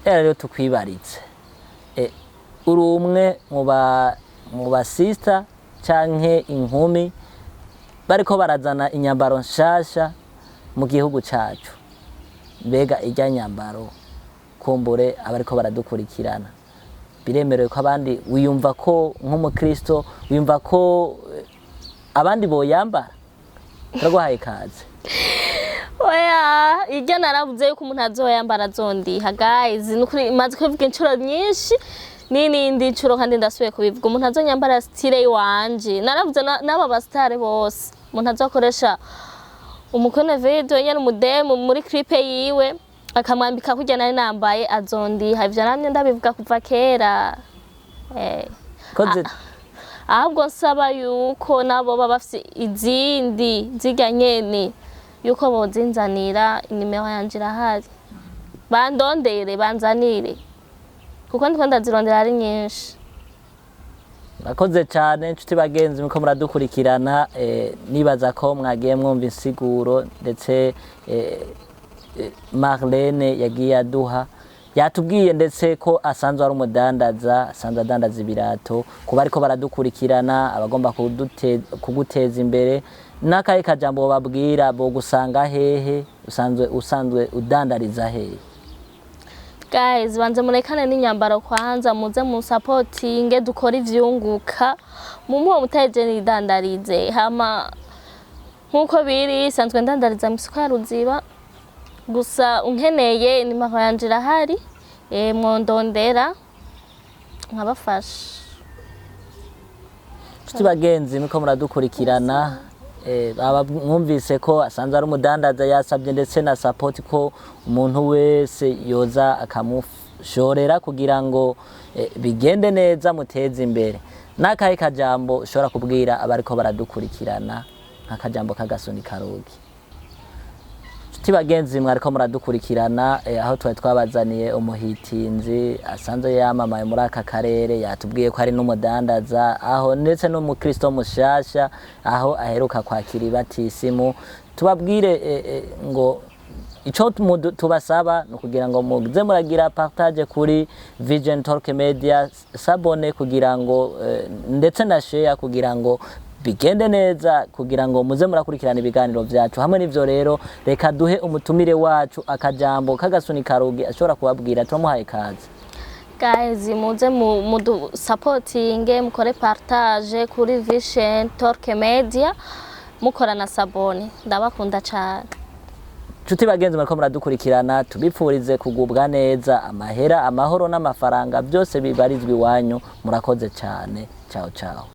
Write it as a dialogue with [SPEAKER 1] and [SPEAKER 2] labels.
[SPEAKER 1] rero tukwibaritse uri umwe mu basista canke inkumi bariko barazana inyambaro nshasha mu gihugu cacu, mbega irya nyambaro kumbure abariko baradukurikirana biremerewe ko abandi wiyumva ko nk'umukristo wiyumva ko abandi boyambara? Turaguhaye kaze.
[SPEAKER 2] Oya, irya naravuze yuko umuntu azoyambara zondiha guys, nukuri maze kubivuga inshuro nyinshi n'indi nshuro kandi ndasubiye kubivuga, umuntu azonyambara style wanje. Naravuze n'aba bastare bose umuntu azokoresha umukone video nyene umudemu muri clip yiwe akamwambika kujya nari nambaye azondiha. Ivyo namye ndabivuga kuva kera.
[SPEAKER 1] Koze
[SPEAKER 2] ahubwo nsaba yuko nabo baba bafise izindi zirya nyene yuko bozinzanira inimero yanje irahari, bandondere banzanire kuko ndiko ndazirondera ari nyinshi.
[SPEAKER 1] Nakoze cyane nshuti bagenzi muko muradukurikirana, nibaza ko mwagiye mwumva insiguro ndetse Marlene yagiye aduha, yatubwiye ndetse ko asanzwe ari umudandaza, asanzwe adandaza ibirato. Kuba ariko baradukurikirana abagomba kuguteza imbere, nakaye kajambo babwira bo gusanga hehe, usanzwe udandariza hehe?
[SPEAKER 2] Guys, banze murekane n'inyambaro kwanza, muze mu supporting dukora ivyunguka mumuho mutaje nidandarize. Hama nkuko biri sanzwe ndandariza misuko ya Ruziba, gusa unkeneye nimero yanje irahari, mwondondera nkabafasha.
[SPEAKER 1] Nshuti bagenzi muko muradukurikirana, mwumvise ko asanzwe ari umudandaza, yasabye ndetse na support ko umuntu wese yoza akamushorera kugira ngo bigende neza muteze imbere. Nakahe kajambo ushobora kubwira abariko baradukurikirana, nk'akajambo kagasoni karugi? Nshuti bagenzi mwariko muradukurikirana, aho twabazaniye umuhitinzi asanzwe yamamaye muri aka karere, yatubwiye ko ari n'umudandaza aho ndetse n'umukristo mushasha aho aheruka kwakira batisimu. Tubabwire ngo ico tubasaba no kugira ngo muze muragira partage kuri Vision Talk Media, sabone kugira ngo ndetse na share kugira ngo bigende neza, kugira ngo muze murakurikirana ibiganiro vyacu. Hamwe n'ivyo rero reka duhe umutumire wacu akajambo kagasuni karugi ashobora kubabwira. Turamuhaye kaze.
[SPEAKER 2] Guys, muze mudu supporting, mukore partage kuri Vision Talk Media, mukora na sabone. Ndabakunda cyane.
[SPEAKER 1] Nshuti bagenzi muriko muradukurikirana, tubipfurize kugubwa neza, amahera, amahoro n'amafaranga byose bibarizwa iwanyu. Murakoze cyane. Ciao ciao.